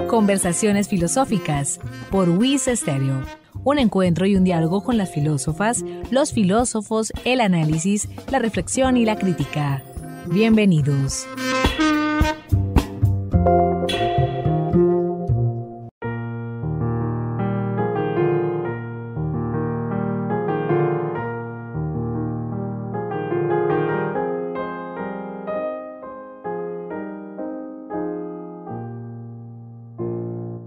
Conversaciones filosóficas por WIS Estéreo. Un encuentro y un diálogo con las filósofas, los filósofos, el análisis, la reflexión y la crítica. Bienvenidos.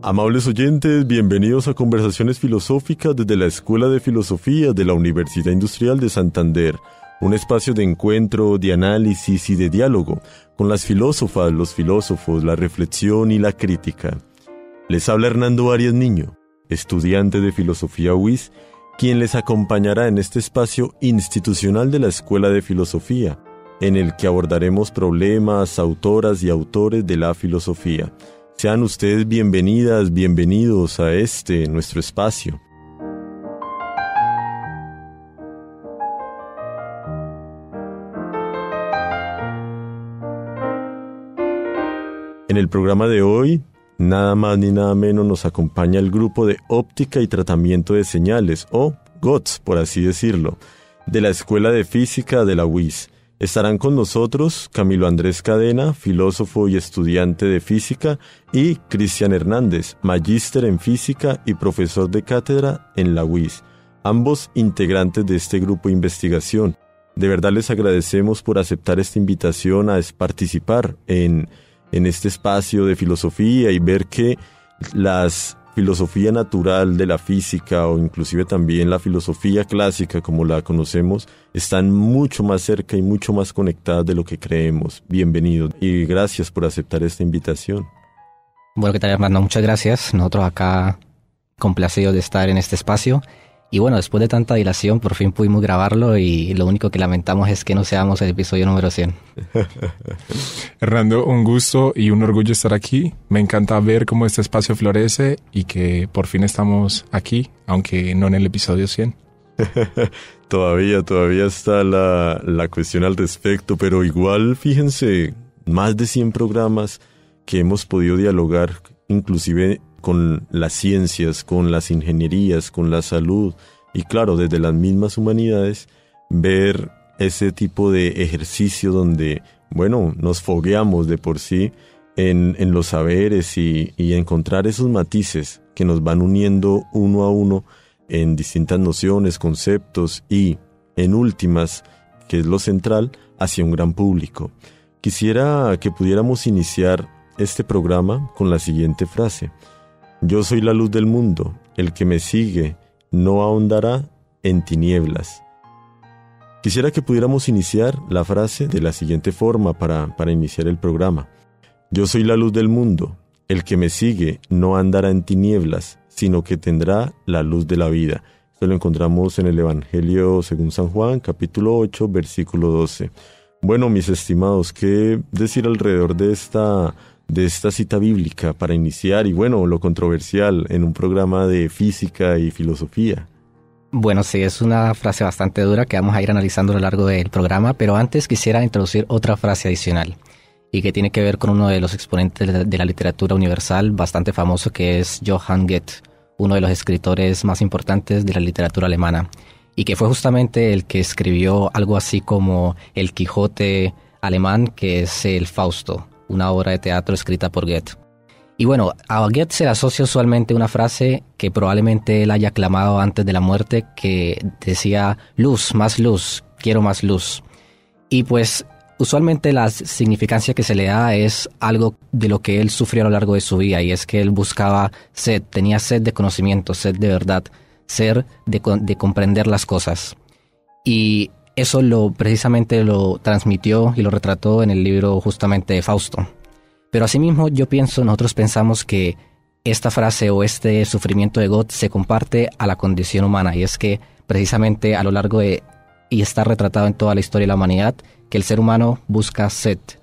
Amables oyentes, bienvenidos a Conversaciones Filosóficas desde la Escuela de Filosofía de la Universidad Industrial de Santander, un espacio de encuentro, de análisis y de diálogo con las filósofas, los filósofos, la reflexión y la crítica. Les habla Hernando Arias Niño, estudiante de Filosofía UIS, quien les acompañará en este espacio institucional de la Escuela de Filosofía, en el que abordaremos problemas, autoras y autores de la filosofía. Sean ustedes bienvenidas, bienvenidos a nuestro espacio. En el programa de hoy, nada más ni nada menos nos acompaña el grupo de Óptica y Tratamiento de Señales, o GOTS, por así decirlo, de la Escuela de Física de la UIS. Estarán con nosotros Camilo Andrés Cadena, filósofo y estudiante de física, y Cristian Hernández, magíster en física y profesor de cátedra en la UIS, ambos integrantes de este grupo de investigación. De verdad les agradecemos por aceptar esta invitación a participar en este espacio de filosofía y ver que la filosofía natural de la física o inclusive también la filosofía clásica como la conocemos están mucho más cerca y mucho más conectadas de lo que creemos. Bienvenidos y gracias por aceptar esta invitación. Bueno, ¿qué tal, hermano? Muchas gracias. Nosotros acá complacidos de estar en este espacio. Y bueno, después de tanta dilación, por fin pudimos grabarlo y lo único que lamentamos es que no seamos el episodio número 100. Hernando, un gusto y un orgullo estar aquí. Me encanta ver cómo este espacio florece y que por fin estamos aquí, aunque no en el episodio 100. Todavía está la cuestión al respecto, pero igual, fíjense, más de 100 programas que hemos podido dialogar, inclusive con las ciencias, con las ingenierías, con la salud y claro, desde las mismas humanidades, ver ese tipo de ejercicio donde, bueno, nos fogueamos de por sí en los saberes y encontrar esos matices que nos van uniendo uno a uno en distintas nociones, conceptos y, en últimas, que es lo central, hacia un gran público. Quisiera que pudiéramos iniciar este programa con la siguiente frase: yo soy la luz del mundo, el que me sigue no ahondará en tinieblas. Quisiera que pudiéramos iniciar la frase de la siguiente forma para iniciar el programa: yo soy la luz del mundo, el que me sigue no andará en tinieblas, sino que tendrá la luz de la vida. Esto lo encontramos en el Evangelio según San Juan, capítulo 8, versículo 12. Bueno, mis estimados, ¿qué decir alrededor de esta cita bíblica para iniciar y bueno, lo controversial en un programa de física y filosofía? Bueno, sí, es una frase bastante dura que vamos a ir analizando a lo largo del programa, pero antes quisiera introducir otra frase adicional y que tiene que ver con uno de los exponentes de la literatura universal bastante famoso, que es Johann Goethe, uno de los escritores más importantes de la literatura alemana, y que fue justamente el que escribió algo así como El Quijote alemán, que es el Fausto, una obra de teatro escrita por Goethe. Y bueno, a Goethe se le asocia usualmente una frase que probablemente él haya clamado antes de la muerte, que decía: luz, quiero más luz. Y pues usualmente la significancia que se le da es algo de lo que él sufrió a lo largo de su vida, y es que él buscaba tenía sed de conocimiento, sed de verdad, sed de comprender las cosas. Y eso precisamente lo transmitió y lo retrató en el libro justamente de Fausto. Pero asimismo nosotros pensamos que esta frase o este sufrimiento de Goethe se comparte a la condición humana, y es que precisamente a lo largo y está retratado en toda la historia de la humanidad, que el ser humano busca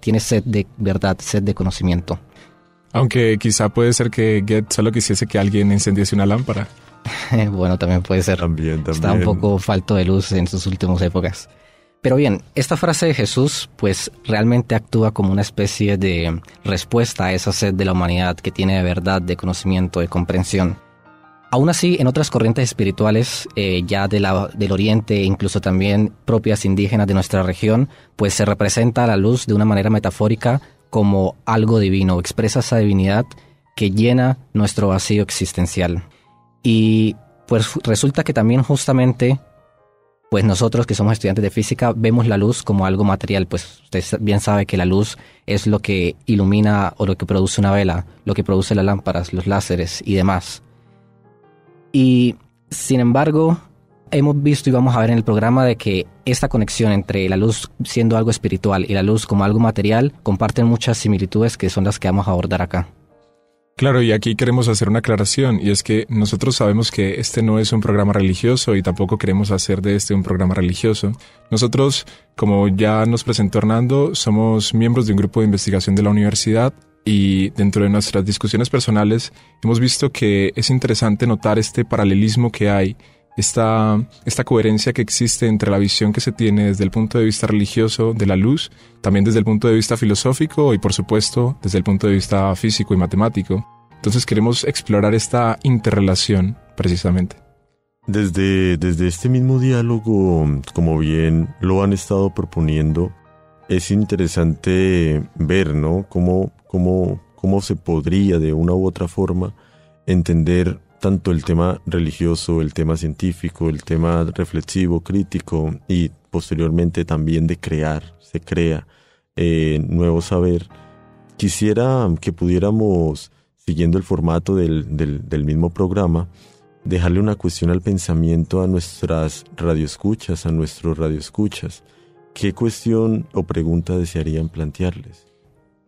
tiene sed de verdad, sed de conocimiento. Aunque quizá puede ser que Goethe solo quisiese que alguien encendiese una lámpara. Bueno, también puede ser. También. Está un poco falto de luz en sus últimas épocas. Pero bien, esta frase de Jesús pues realmente actúa como una especie de respuesta a esa sed de la humanidad que tiene de verdad, de conocimiento, de comprensión. Aún así, en otras corrientes espirituales ya del Oriente, incluso también propias indígenas de nuestra región, pues se representa a la luz de una manera metafórica como algo divino, expresa esa divinidad que llena nuestro vacío existencial. Y pues resulta que también justamente pues nosotros que somos estudiantes de física vemos la luz como algo material, pues usted bien sabe que la luz es lo que ilumina o lo que produce una vela, lo que produce las lámparas, los láseres y demás. Y sin embargo, hemos visto y vamos a ver en el programa de que esta conexión entre la luz siendo algo espiritual y la luz como algo material comparten muchas similitudes que son las que vamos a abordar acá. Claro, y aquí queremos hacer una aclaración, y es que nosotros sabemos que este no es un programa religioso y tampoco queremos hacer de este un programa religioso. Nosotros, como ya nos presentó Hernando, somos miembros de un grupo de investigación de la universidad y dentro de nuestras discusiones personales hemos visto que es interesante notar este paralelismo que hay, esta coherencia que existe entre la visión que se tiene desde el punto de vista religioso de la luz, también desde el punto de vista filosófico y por supuesto desde el punto de vista físico y matemático. Entonces queremos explorar esta interrelación precisamente. Desde este mismo diálogo, como bien lo han estado proponiendo, es interesante ver, ¿no?, cómo se podría de una u otra forma entender tanto el tema religioso, el tema científico, el tema reflexivo, crítico y posteriormente también de crear, se crea nuevo saber. Quisiera que pudiéramos, siguiendo el formato del mismo programa, dejarle una cuestión al pensamiento a nuestras radioescuchas, a nuestros radioescuchas. ¿Qué cuestión o pregunta desearían plantearles?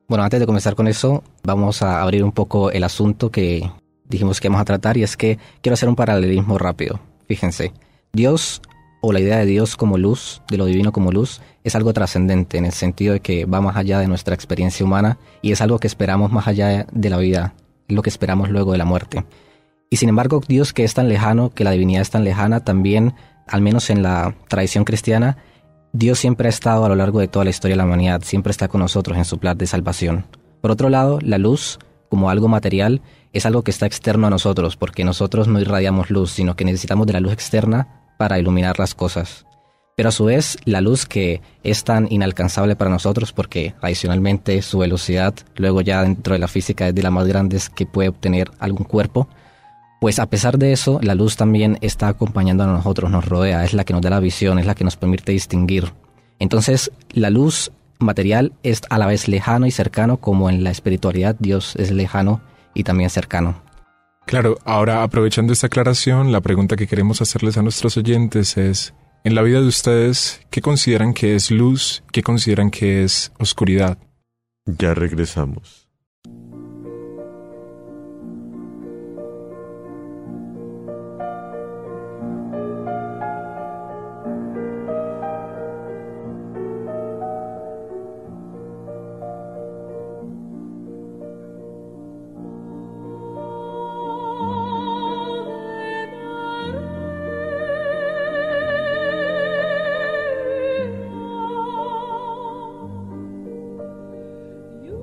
Bueno, antes de comenzar con eso, vamos a abrir un poco el asunto que dijimos que vamos a tratar, y es que quiero hacer un paralelismo rápido. Fíjense, Dios, o la idea de Dios como luz, de lo divino como luz, es algo trascendente en el sentido de que va más allá de nuestra experiencia humana y es algo que esperamos más allá de la vida, lo que esperamos luego de la muerte. Y sin embargo, Dios, que es tan lejano, que la divinidad es tan lejana, también, al menos en la tradición cristiana, Dios siempre ha estado a lo largo de toda la historia de la humanidad, siempre está con nosotros en su plan de salvación. Por otro lado, la luz, como algo material, es algo que está externo a nosotros, porque nosotros no irradiamos luz, sino que necesitamos de la luz externa para iluminar las cosas. Pero a su vez, la luz, que es tan inalcanzable para nosotros, porque adicionalmente su velocidad, luego ya dentro de la física, es de las más grandes que puede obtener algún cuerpo, pues a pesar de eso, la luz también está acompañando a nosotros, nos rodea, es la que nos da la visión, es la que nos permite distinguir. Entonces, la luz material es a la vez lejano y cercano, como en la espiritualidad Dios es lejano y también cercano. Claro, ahora aprovechando esta aclaración, la pregunta que queremos hacerles a nuestros oyentes es, en la vida de ustedes, ¿qué consideran que es luz? ¿Qué consideran que es oscuridad? Ya regresamos. You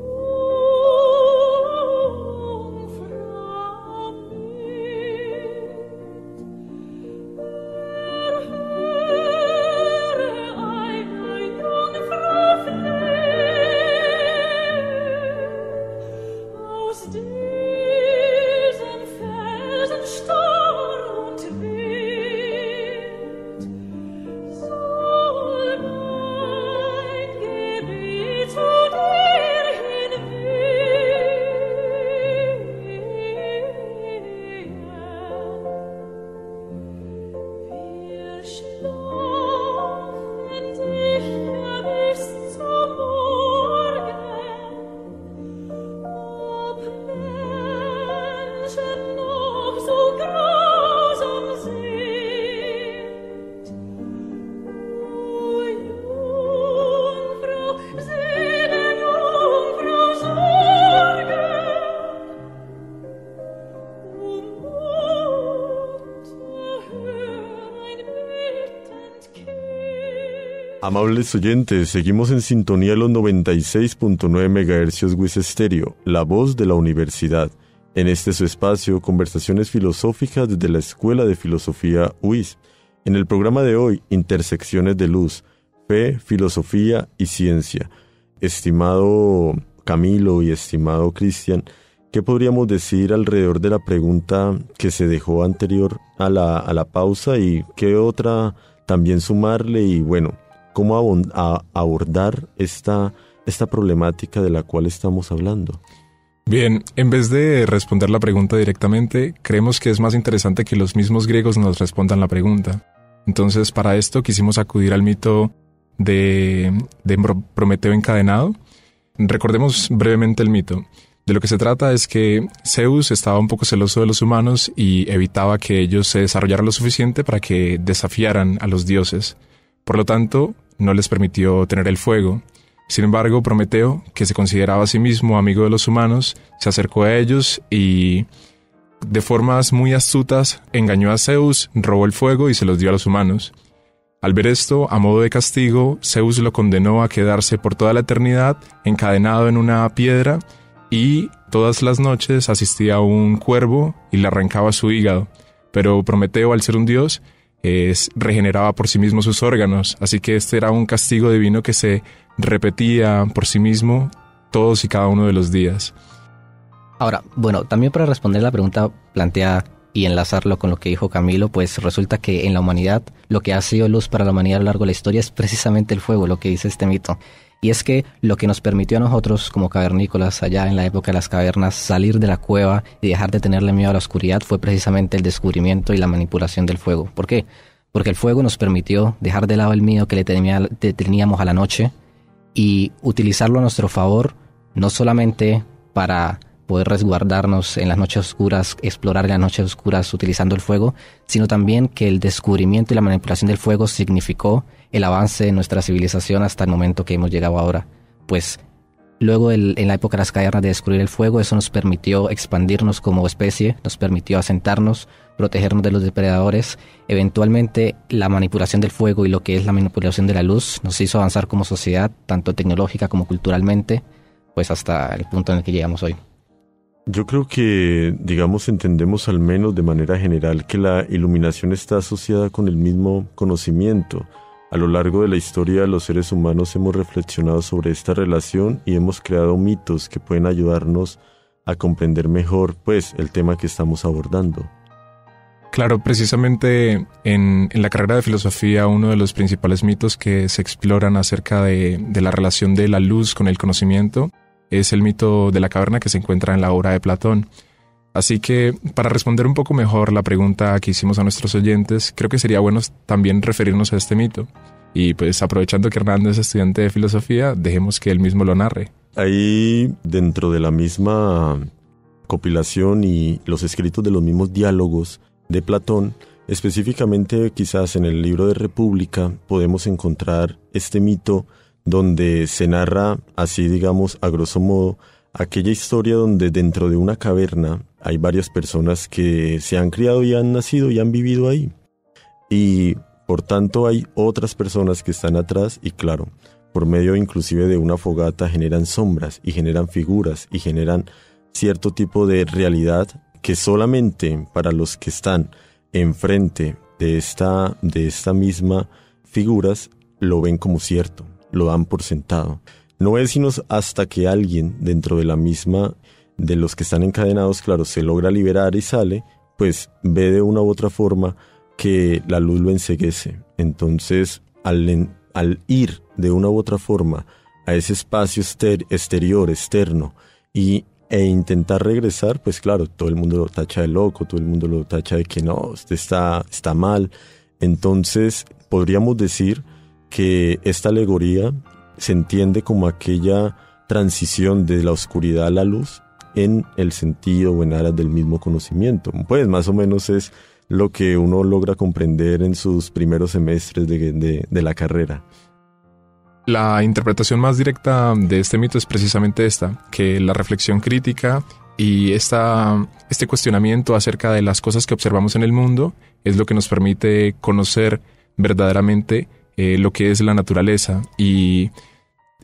Amables oyentes, seguimos en sintonía de los 96.9 MHz WIS Estéreo, la voz de la universidad. En este su espacio, conversaciones filosóficas desde la Escuela de Filosofía WIS. En el programa de hoy, Intersecciones de Luz, Fe, Filosofía y Ciencia. Estimado Camilo y estimado Cristian, ¿qué podríamos decir alrededor de la pregunta que se dejó anterior a la pausa y qué otra también sumarle y bueno, cómo abordar esta problemática de la cual estamos hablando? Bien, en vez de responder la pregunta directamente, creemos que es más interesante que los mismos griegos nos respondan la pregunta. Entonces, para esto quisimos acudir al mito de Prometeo encadenado. Recordemos brevemente el mito. De lo que se trata es que Zeus estaba un poco celoso de los humanos y evitaba que ellos se desarrollaran lo suficiente para que desafiaran a los dioses. Por lo tanto, no les permitió tener el fuego. Sin embargo, Prometeo, que se consideraba a sí mismo amigo de los humanos, se acercó a ellos y, de formas muy astutas, engañó a Zeus, robó el fuego y se los dio a los humanos. Al ver esto, a modo de castigo, Zeus lo condenó a quedarse por toda la eternidad encadenado en una piedra y todas las noches asistía a un cuervo y le arrancaba su hígado. Pero Prometeo, al ser un dios, regeneraba por sí mismo sus órganos, así que este era un castigo divino que se repetía por sí mismo todos y cada uno de los días. Ahora, bueno, también para responder la pregunta planteada y enlazarlo con lo que dijo Camilo, pues resulta que en la humanidad lo que ha sido luz para la humanidad a lo largo de la historia es precisamente el fuego, lo que dice este mito. Y es que lo que nos permitió a nosotros como cavernícolas allá en la época de las cavernas salir de la cueva y dejar de tenerle miedo a la oscuridad fue precisamente el descubrimiento y la manipulación del fuego. ¿Por qué? Porque el fuego nos permitió dejar de lado el miedo que le teníamos a la noche y utilizarlo a nuestro favor, no solamente para poder resguardarnos en las noches oscuras, explorar en las noches oscuras utilizando el fuego, sino también que el descubrimiento y la manipulación del fuego significó el avance de nuestra civilización hasta el momento que hemos llegado ahora. Pues luego en la época de las cavernas de descubrir el fuego, eso nos permitió expandirnos como especie, nos permitió asentarnos, protegernos de los depredadores. Eventualmente la manipulación del fuego y lo que es la manipulación de la luz nos hizo avanzar como sociedad, tanto tecnológica como culturalmente, pues hasta el punto en el que llegamos hoy. Yo creo que, digamos, entendemos al menos de manera general que la iluminación está asociada con el mismo conocimiento. A lo largo de la historia, los seres humanos hemos reflexionado sobre esta relación y hemos creado mitos que pueden ayudarnos a comprender mejor, pues, el tema que estamos abordando. Claro, precisamente en la carrera de filosofía, uno de los principales mitos que se exploran acerca de la relación de la luz con el conocimiento es el mito de la caverna que se encuentra en la obra de Platón. Así que, para responder un poco mejor la pregunta que hicimos a nuestros oyentes, creo que sería bueno también referirnos a este mito. Y pues aprovechando que Hernando es estudiante de filosofía, dejemos que él mismo lo narre. Ahí, dentro de la misma compilación y los escritos de los mismos diálogos de Platón, específicamente quizás en el libro de República, podemos encontrar este mito donde se narra, así digamos, a grosso modo, aquella historia donde dentro de una caverna hay varias personas que se han criado y han nacido y han vivido ahí. Y por tanto hay otras personas que están atrás y claro, por medio inclusive de una fogata generan sombras y generan figuras y generan cierto tipo de realidad que solamente para los que están enfrente de esta misma figuras lo ven como cierto. Lo dan por sentado. No es sino hasta que alguien dentro de la misma, de los que están encadenados, claro, se logra liberar y sale, pues ve de una u otra forma que la luz lo enceguece. Entonces, al ir de una u otra forma a ese espacio exterior, externo, e intentar regresar, pues claro, todo el mundo lo tacha de loco, todo el mundo lo tacha de que no, usted está mal. Entonces, podríamos decir que esta alegoría se entiende como aquella transición de la oscuridad a la luz en el sentido o en aras del mismo conocimiento. Pues más o menos es lo que uno logra comprender en sus primeros semestres de la carrera. La interpretación más directa de este mito es precisamente esta, que la reflexión crítica y este cuestionamiento acerca de las cosas que observamos en el mundo es lo que nos permite conocer verdaderamente lo que es la naturaleza y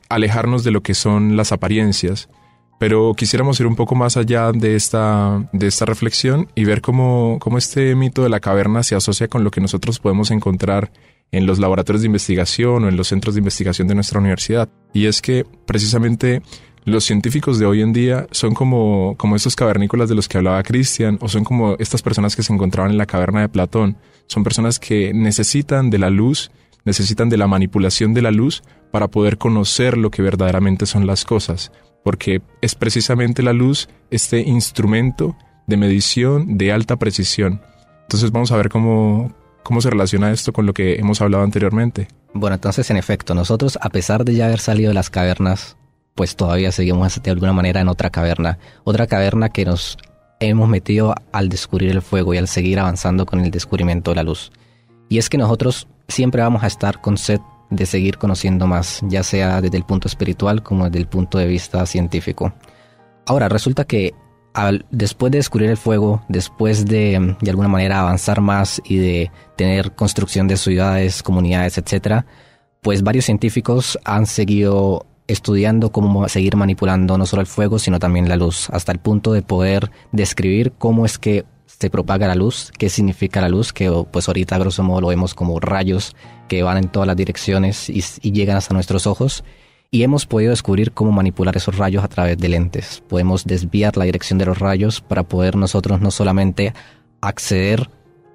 alejarnos de lo que son las apariencias. Pero quisiéramos ir un poco más allá de esta reflexión y ver cómo este mito de la caverna se asocia con lo que nosotros podemos encontrar en los laboratorios de investigación o en los centros de investigación de nuestra universidad. Y es que precisamente los científicos de hoy en día son como estos cavernícolas de los que hablaba Cristian, o son como estas personas que se encontraban en la caverna de Platón. Son personas que necesitan de la luz, necesitan de la manipulación de la luz para poder conocer lo que verdaderamente son las cosas. Porque es precisamente la luz este instrumento de medición de alta precisión. Entonces vamos a ver cómo se relaciona esto con lo que hemos hablado anteriormente. Bueno, entonces en efecto, nosotros a pesar de ya haber salido de las cavernas, pues todavía seguimos de alguna manera en otra caverna que nos hemos metido al descubrir el fuego y al seguir avanzando con el descubrimiento de la luz. Y es que nosotros siempre vamos a estar con sed de seguir conociendo más, ya sea desde el punto espiritual como desde el punto de vista científico. Ahora, resulta que después de descubrir el fuego, después de alguna manera avanzar más y de tener construcción de ciudades, comunidades, etc., pues varios científicos han seguido estudiando cómo seguir manipulando no solo el fuego, sino también la luz, hasta el punto de poder describir cómo es que se propaga la luz, qué significa la luz, que pues ahorita a grosso modo lo vemos como rayos que van en todas las direcciones y llegan hasta nuestros ojos, y hemos podido descubrir cómo manipular esos rayos a través de lentes. Podemos desviar la dirección de los rayos para poder nosotros no solamente acceder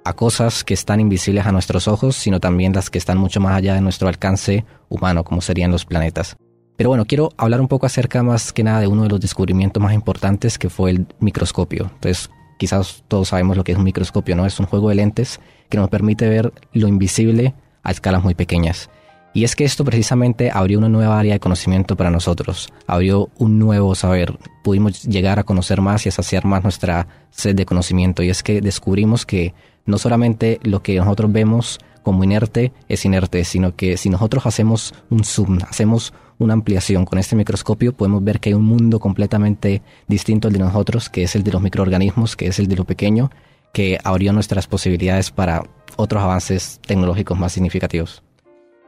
a cosas que están invisibles a nuestros ojos, sino también las que están mucho más allá de nuestro alcance humano, como serían los planetas. Pero bueno, quiero hablar un poco acerca más que nada de uno de los descubrimientos más importantes, que fue el microscopio. Entonces, quizás todos sabemos lo que es un microscopio, ¿no? Es un juego de lentes que nos permite ver lo invisible a escalas muy pequeñas. Y es que esto precisamente abrió una nueva área de conocimiento para nosotros, abrió un nuevo saber, pudimos llegar a conocer más y a saciar más nuestra sed de conocimiento. Y es que descubrimos que no solamente lo que nosotros vemos como inerte es inerte, sino que si nosotros hacemos un zoom, hacemos una ampliación con este microscopio, podemos ver que hay un mundo completamente distinto al de nosotros, que es el de los microorganismos, que es el de lo pequeño, que abrió nuestras posibilidades para otros avances tecnológicos más significativos.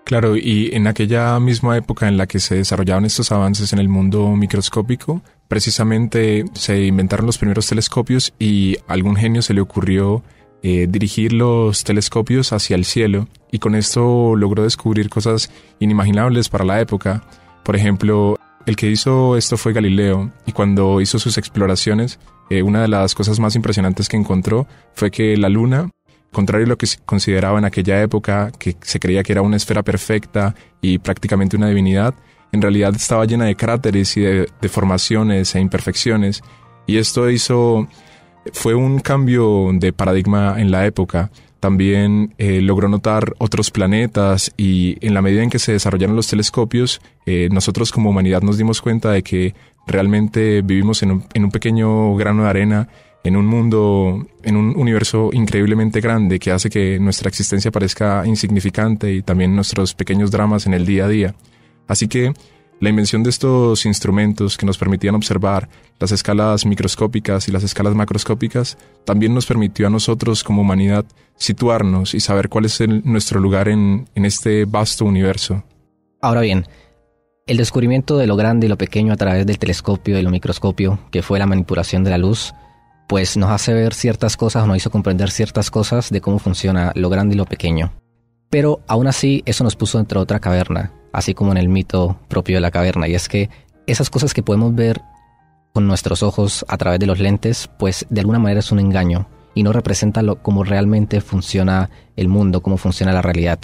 Claro, y en aquella misma época en la que se desarrollaban estos avances en el mundo microscópico, precisamente se inventaron los primeros telescopios y a algún genio se le ocurrió dirigir los telescopios hacia el cielo, y con esto logró descubrir cosas inimaginables para la época. Por ejemplo, el que hizo esto fue Galileo, y cuando hizo sus exploraciones, una de las cosas más impresionantes que encontró fue que la Luna, contrario a lo que se consideraba en aquella época, que se creía que era una esfera perfecta y prácticamente una divinidad, en realidad estaba llena de cráteres y de deformaciones e imperfecciones, y esto fue un cambio de paradigma en la época. También logró notar otros planetas, y en la medida en que se desarrollaron los telescopios, nosotros como humanidad nos dimos cuenta de que realmente vivimos en un pequeño grano de arena, en un mundo, en un universo increíblemente grande que hace que nuestra existencia parezca insignificante, y también nuestros pequeños dramas en el día a día. Así que la invención de estos instrumentos que nos permitían observar las escalas microscópicas y las escalas macroscópicas también nos permitió a nosotros como humanidad situarnos y saber cuál es nuestro lugar en este vasto universo. Ahora bien, el descubrimiento de lo grande y lo pequeño a través del telescopio y el microscopio, que fue la manipulación de la luz, pues nos hace ver ciertas cosas, nos hizo comprender ciertas cosas de cómo funciona lo grande y lo pequeño. Pero aún así eso nos puso dentro de otra caverna, así como en el mito propio de la caverna, y es que esas cosas que podemos ver con nuestros ojos a través de los lentes, pues de alguna manera es un engaño y no representa cómo realmente funciona el mundo, cómo funciona la realidad.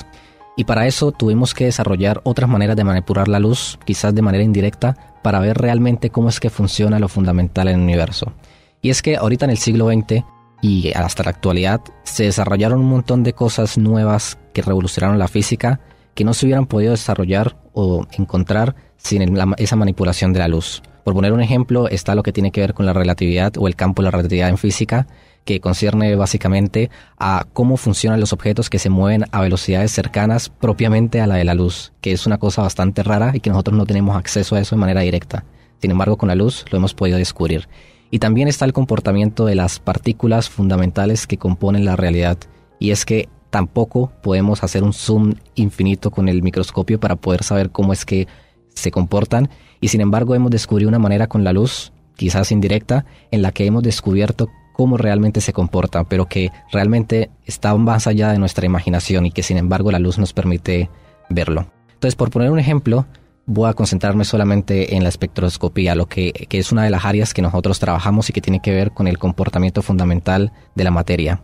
Y para eso tuvimos que desarrollar otras maneras de manipular la luz, quizás de manera indirecta, para ver realmente cómo es que funciona lo fundamental en el universo. Y es que ahorita en el siglo XX y hasta la actualidad se desarrollaron un montón de cosas nuevas que revolucionaron la física, que no se hubieran podido desarrollar o encontrar sin esa manipulación de la luz. Por poner un ejemplo, está lo que tiene que ver con la relatividad o el campo de la relatividad en física, que concierne básicamente a cómo funcionan los objetos que se mueven a velocidades cercanas propiamente a la de la luz, que es una cosa bastante rara y que nosotros no tenemos acceso a eso de manera directa. Sin embargo, con la luz lo hemos podido descubrir. Y también está el comportamiento de las partículas fundamentales que componen la realidad, y es que tampoco podemos hacer un zoom infinito con el microscopio para poder saber cómo es que se comportan, y sin embargo hemos descubierto una manera con la luz, quizás indirecta, en la que hemos descubierto cómo realmente se comporta, pero que realmente está más allá de nuestra imaginación y que sin embargo la luz nos permite verlo. Entonces, por poner un ejemplo, voy a concentrarme solamente en la espectroscopía, que es una de las áreas que nosotros trabajamos y que tiene que ver con el comportamiento fundamental de la materia.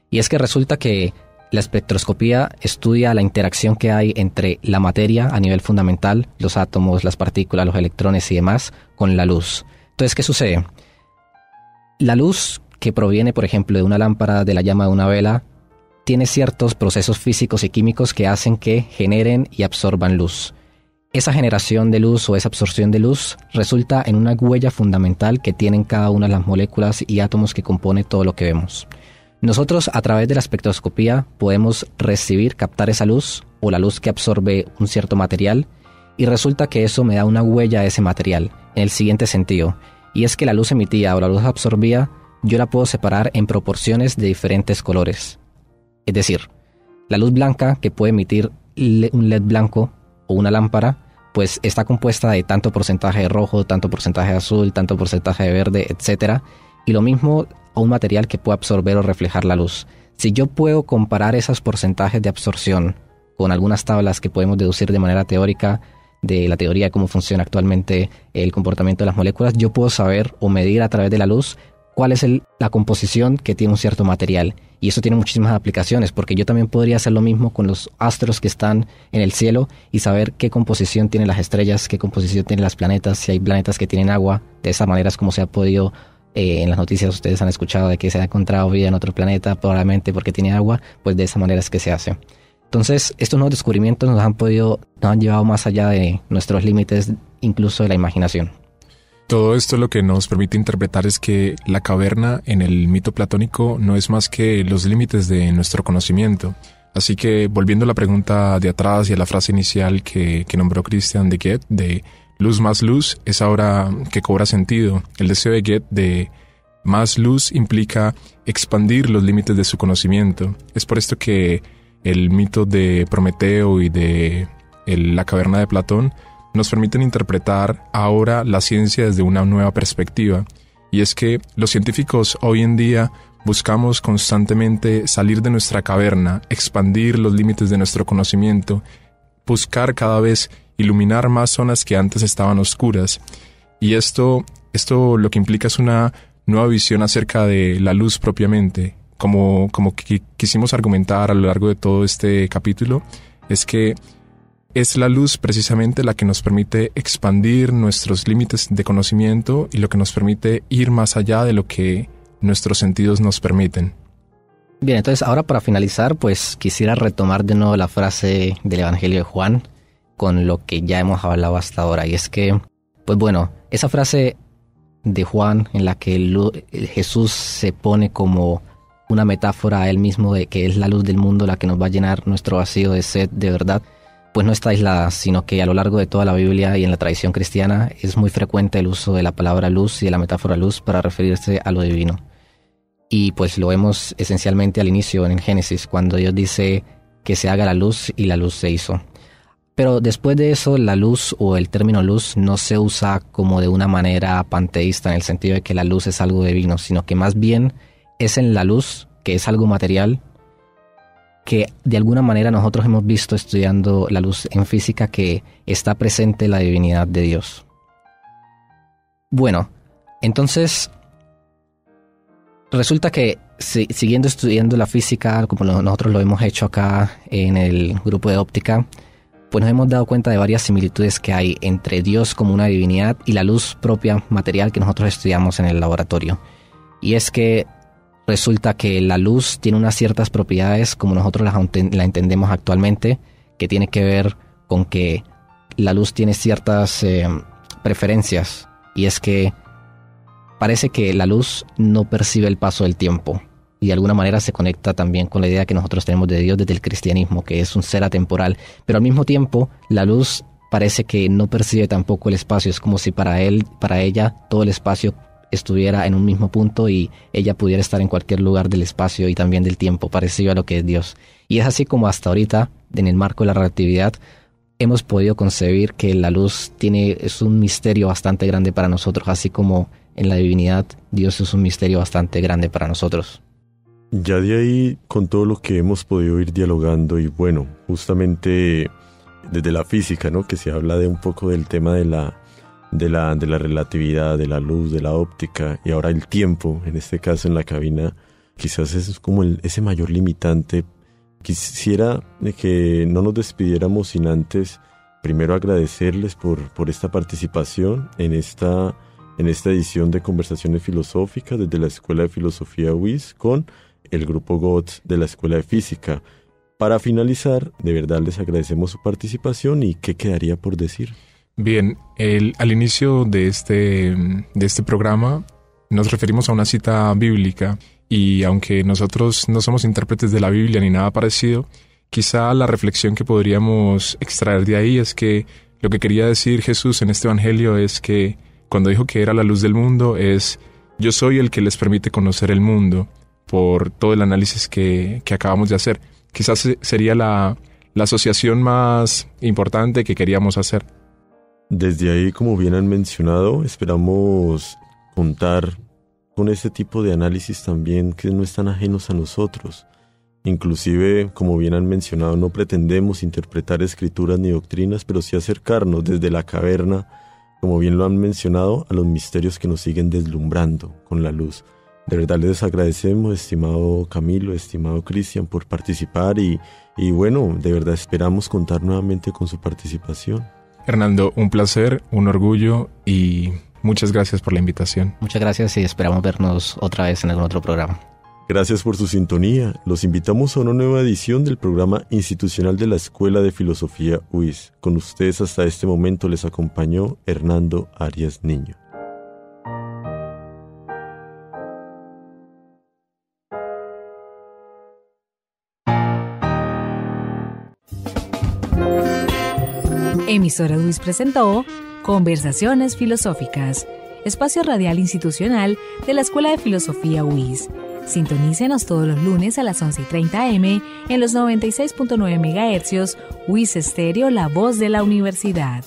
Y es que resulta que la espectroscopía estudia la interacción que hay entre la materia a nivel fundamental, los átomos, las partículas, los electrones y demás, con la luz. Entonces, ¿qué sucede? La luz que proviene, por ejemplo, de una lámpara, de la llama de una vela, tiene ciertos procesos físicos y químicos que hacen que generen y absorban luz. Esa generación de luz o esa absorción de luz resulta en una huella fundamental que tienen cada una de las moléculas y átomos que compone todo lo que vemos. Nosotros, a través de la espectroscopía, podemos captar esa luz o la luz que absorbe un cierto material, y resulta que eso me da una huella a ese material, en el siguiente sentido, y es que la luz emitida o la luz absorbida yo la puedo separar en proporciones de diferentes colores. Es decir, la luz blanca que puede emitir un LED blanco o una lámpara, pues está compuesta de tanto porcentaje de rojo, tanto porcentaje de azul, tanto porcentaje de verde, etc. Y lo mismo a un material que puede absorber o reflejar la luz. Si yo puedo comparar esos porcentajes de absorción con algunas tablas que podemos deducir de manera teórica de la teoría de cómo funciona actualmente el comportamiento de las moléculas, yo puedo saber o medir a través de la luz cuál es la composición que tiene un cierto material. Y eso tiene muchísimas aplicaciones, porque yo también podría hacer lo mismo con los astros que están en el cielo y saber qué composición tienen las estrellas, qué composición tienen los planetas, si hay planetas que tienen agua. De esa manera es como se ha podido, en las noticias ustedes han escuchado de que se ha encontrado vida en otro planeta, probablemente porque tiene agua, pues de esa manera es que se hace. Entonces, estos nuevos descubrimientos nos han llevado más allá de nuestros límites, incluso de la imaginación. Todo esto lo que nos permite interpretar es que la caverna en el mito platónico no es más que los límites de nuestro conocimiento. Así que, volviendo a la pregunta de atrás y a la frase inicial que nombró Christian de Goethe, de luz más luz, es ahora que cobra sentido. El deseo de Goethe de más luz implica expandir los límites de su conocimiento. Es por esto que el mito de Prometeo y de la caverna de Platón nos permiten interpretar ahora la ciencia desde una nueva perspectiva. Y es que los científicos hoy en día buscamos constantemente salir de nuestra caverna, expandir los límites de nuestro conocimiento, buscar cada vez iluminar más zonas que antes estaban oscuras. Y esto lo que implica es una nueva visión acerca de la luz propiamente. Como quisimos argumentar a lo largo de todo este capítulo, es que es la luz precisamente la que nos permite expandir nuestros límites de conocimiento y lo que nos permite ir más allá de lo que nuestros sentidos nos permiten. Bien, entonces ahora para finalizar, pues quisiera retomar de nuevo la frase del Evangelio de Juan con lo que ya hemos hablado hasta ahora. Y es que, pues bueno, esa frase de Juan en la que Jesús se pone como una metáfora a él mismo de que es la luz del mundo la que nos va a llenar nuestro vacío de sed de verdad, pues no está aislada, sino que a lo largo de toda la Biblia y en la tradición cristiana es muy frecuente el uso de la palabra luz y de la metáfora luz para referirse a lo divino. Y pues lo vemos esencialmente al inicio en Génesis, cuando Dios dice que se haga la luz y la luz se hizo. Pero después de eso, la luz o el término luz no se usa como de una manera panteísta en el sentido de que la luz es algo divino, sino que más bien es en la luz, que es algo material, que de alguna manera nosotros hemos visto estudiando la luz en física que está presente la divinidad de Dios. Bueno, entonces resulta que siguiendo estudiando la física, como nosotros lo hemos hecho acá en el grupo de óptica, pues nos hemos dado cuenta de varias similitudes que hay entre Dios como una divinidad y la luz propia material que nosotros estudiamos en el laboratorio. Y es que resulta que la luz tiene unas ciertas propiedades como nosotros la entendemos actualmente, que tiene que ver con que la luz tiene ciertas preferencias, y es que parece que la luz no percibe el paso del tiempo, y de alguna manera se conecta también con la idea que nosotros tenemos de Dios desde el cristianismo, que es un ser atemporal, pero al mismo tiempo la luz parece que no percibe tampoco el espacio. Es como si para ella todo el espacio estuviera en un mismo punto y ella pudiera estar en cualquier lugar del espacio y también del tiempo, parecido a lo que es Dios. Y es así como hasta ahorita, en el marco de la relatividad, hemos podido concebir que la luz es un misterio bastante grande para nosotros, así como en la divinidad Dios es un misterio bastante grande para nosotros. Ya de ahí, con todo lo que hemos podido ir dialogando, y bueno, justamente desde la física, ¿no?, que se habla de un poco del tema de la relatividad, de la luz, de la óptica, y ahora el tiempo, en este caso en la cabina, quizás es como ese mayor limitante. Quisiera que no nos despidiéramos sin antes primero agradecerles por esta participación en esta edición de Conversaciones Filosóficas desde la Escuela de Filosofía UIS con el grupo GOTS de la Escuela de Física. Para finalizar, de verdad les agradecemos su participación y ¿qué quedaría por decir? Bien, al inicio de este programa nos referimos a una cita bíblica y aunque nosotros no somos intérpretes de la Biblia ni nada parecido, quizá la reflexión que podríamos extraer de ahí es que lo que quería decir Jesús en este evangelio es que cuando dijo que era la luz del mundo es yo soy el que les permite conocer el mundo por todo el análisis que acabamos de hacer. Quizás sería la asociación más importante que queríamos hacer. Desde ahí, como bien han mencionado, esperamos contar con este tipo de análisis también que no están ajenos a nosotros. Inclusive, como bien han mencionado, no pretendemos interpretar escrituras ni doctrinas, pero sí acercarnos desde la caverna, como bien lo han mencionado, a los misterios que nos siguen deslumbrando con la luz. De verdad les agradecemos, estimado Camilo, estimado Cristian, por participar y bueno, de verdad esperamos contar nuevamente con su participación. Hernando, un placer, un orgullo y muchas gracias por la invitación. Muchas gracias y esperamos vernos otra vez en algún otro programa. Gracias por su sintonía. Los invitamos a una nueva edición del programa institucional de la Escuela de Filosofía UIS. Con ustedes hasta este momento les acompañó Hernando Arias Niño. Emisora UIS presentó Conversaciones Filosóficas, espacio radial institucional de la Escuela de Filosofía UIS. Sintonícenos todos los lunes a las 11:30 am en los 96.9 MHz, UIS Estéreo, la voz de la universidad.